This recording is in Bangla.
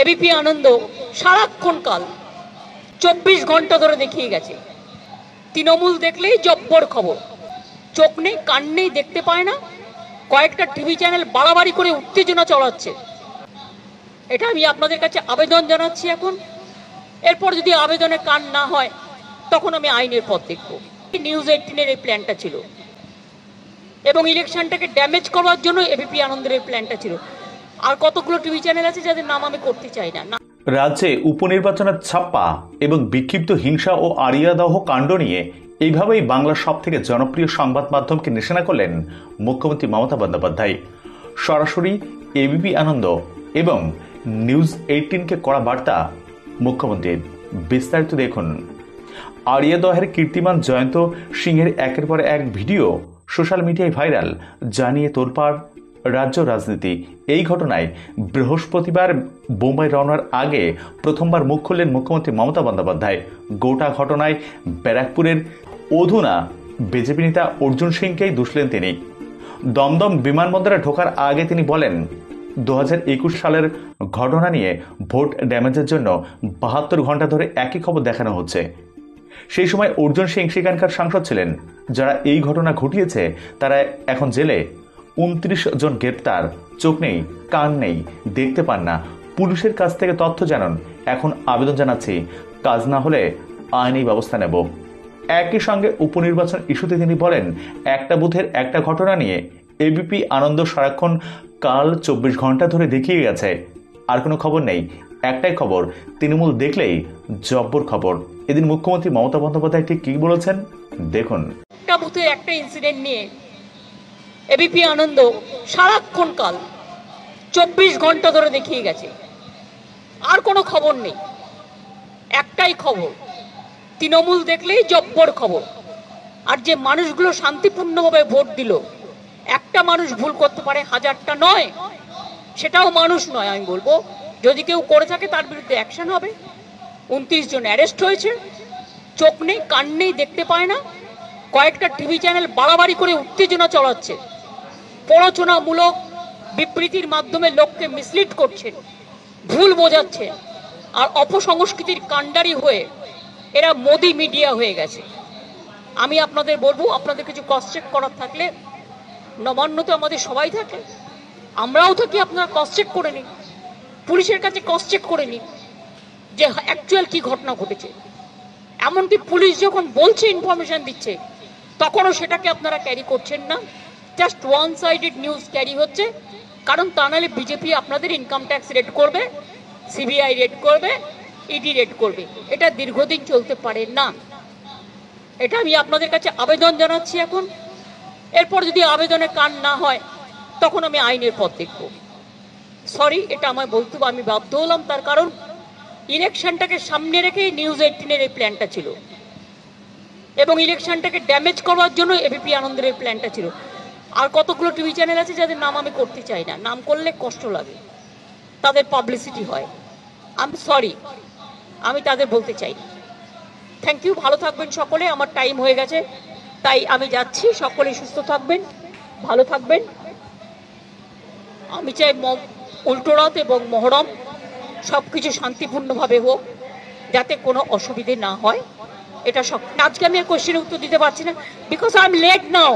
এবিপি আনন্দ সারাক্ষণ কাল 24 ঘন্টা ধরে দেখিয়ে গেছে তৃণমূল দেখলেই জব্বর খবর, চোখ নেই কান নেই, দেখতে পায় না, কয়েকটা টিভি চ্যানেল বাড়াবাড়ি করে উত্তেজনা চড়াচ্ছে। এটা আমি আপনাদের কাছে আবেদন জানাচ্ছি। এখন এরপর যদি আবেদনে কান না হয় তখন আমি আইনের পথ দেখব। নিউজ 18-এর এই প্ল্যানটা ছিল এবং ইলেকশনটাকে ড্যামেজ করার জন্য এবিপি আনন্দের এই প্ল্যানটা ছিল। আর কতগুলো টিভি চ্যানেল আছে যাদের নাম আমি করতে চাই না। রাজ্যে উপনির্বাচনের ছাপ্পা এবং বিক্ষিপ্ত হিংসা ও আড়িয়াদহ কাণ্ড নিয়ে এইভাবেই বাংলার সব থেকে জনপ্রিয় সংবাদ মাধ্যমকে নিশানা করলেন মুখ্যমন্ত্রী মমতা বন্দ্যোপাধ্যায়। সরাসরি এবিপি আনন্দ এবং নিউজ 18কে করা বার্তা মুখ্যমন্ত্রীর। বিস্তারিত দেখুন। আড়িয়াদহের কীর্তিমান জয়ন্ত সিংহের একের পর এক ভিডিও সোশ্যাল মিডিয়ায় ভাইরাল, জানিয়ে তোলপাড় রাজ্য রাজনীতি। এই ঘটনায় বৃহস্পতিবার বোম্বাই রওনার আগে প্রথমবার মুখ খুললেন মুখ্যমন্ত্রী মমতা বন্দ্যোপাধ্যায়। গোটা ঘটনায় ব্যারাকপুরের অধুনা বিজেপি নেতা অর্জুন সিংকেই দুষলেন তিনি। দমদম বিমানবন্দরে ঢোকার আগে তিনি বলেন, 2021 সালের ঘটনা নিয়ে ভোট ড্যামেজের জন্য 72 ঘন্টা ধরে একই খবর দেখানো হচ্ছে। সেই সময় অর্জুন সিং সেখানকার সাংসদ ছিলেন। যারা এই ঘটনা ঘটিয়েছে তারা এখন জেলে। 29 জন গ্রেপ্তার, চোখ নেই কান নেই, দেখতে পান না। পুলিশের কাছ থেকে তথ্য জানান। এখন আবেদন জানাচ্ছি, কাজ না হলে আইনি ব্যবস্থা নেব। একই সঙ্গে উপনির্বাচন ইস্যুতে তিনি বলেন, একটা বুথের একটা ঘটনা নিয়ে এবিপি আনন্দ সারাক্ষণ কাল 24 ঘন্টা ধরে দেখিয়ে গেছে। আর কোনো খবর নেই, একটাই খবর, তৃণমূল দেখলেই জব্বর খবর। এদিন মুখ্যমন্ত্রী মমতা বন্দ্যোপাধ্যায় ঠিক কি বলেছেন দেখুন। একটা বুথের একটা ইনসিডেন্ট নিয়ে এবিপি আনন্দ সারাক্ষণ কাল 24 ঘন্টা ধরে দেখিয়ে গেছে। আর কোনো খবর নেই, একটাই খবর, তৃণমূল দেখলেই জব্বর খবর। আর যে মানুষগুলো শান্তিপূর্ণভাবে ভোট দিল, একটা মানুষ ভুল করতে পারে, হাজারটা নয়, সেটাও মানুষ নয়। আমি বলবো যদি কেউ করে থাকে তার বিরুদ্ধে অ্যাকশন হবে। 29 জন অ্যারেস্ট হয়েছে, চোখ নেই কান নেই, দেখতে পায় না, কয়েকটা টিভি চ্যানেল বাড়াবাড়ি করে উত্তেজনা চড়াচ্ছে, প্ররোচনামূলক বিবৃতির মাধ্যমে লোককে মিসলিড করছেন, ভুল বোঝাচ্ছে। আর অপসংস্কৃতির কাণ্ডারি হয়ে এরা মোদি মিডিয়া হয়ে গেছে। আমি আপনাদের বলবো, আপনাদের কিছু ক্রস চেক করার থাকলে, নবান্ন তো আমাদের সবাই থাকে, আমরাও থাকি, আপনারা ক্রস চেক করে নিন, পুলিশের কাছে ক্রস চেক করে নিন যে অ্যাকচুয়াল কি ঘটনা ঘটেছে। এমনকি পুলিশ যখন বলছে, ইনফরমেশন দিচ্ছে, তখনও সেটাকে আপনারা ক্যারি করছেন না। Just one sided news carry হচ্ছে। কারণ তা নাহলে বিজেপি আপনাদের ইনকাম ট্যাক্স রেড করবে, সিবিআই রেড করবে, ইডি রেড করবে। এটা দীর্ঘদিন চলতে পারে না। এটা আমি আপনাদের কাছে আবেদন জানাচ্ছি। এখন এরপর যদি আবেদনে কান না হয় তখন আমি আইনের পথ দেখব। সরি, এটা আমায় বলতে আমি বাধ্য হলাম। তার কারণ ইলেকশনটাকে সামনে রেখে নিউজ 18-এর এই প্ল্যানটা ছিল এবং ইলেকশনটাকে ড্যামেজ করার জন্য এবিপি আনন্দের এই প্ল্যানটা ছিল। আর কতগুলো টিভি চ্যানেল আছে যাদের নাম আমি করতে চাই না, নাম করলে কষ্ট লাগে, তাদের পাবলিসিটি হয়। আমি সরি, আমি তাদের বলতে চাই। থ্যাংক ইউ, ভালো থাকবেন সকলে। আমার টাইম হয়ে গেছে, তাই আমি যাচ্ছি। সকলে সুস্থ থাকবেন, ভালো থাকবেন। আমি চাই উল্টোরথ এবং মহরম সবকিছু শান্তিপূর্ণভাবে হোক, যাতে কোনো অসুবিধে না হয়। এটা সব। আজকে আমি কোশ্চেনের উত্তর দিতে পারছি না, because I am late now.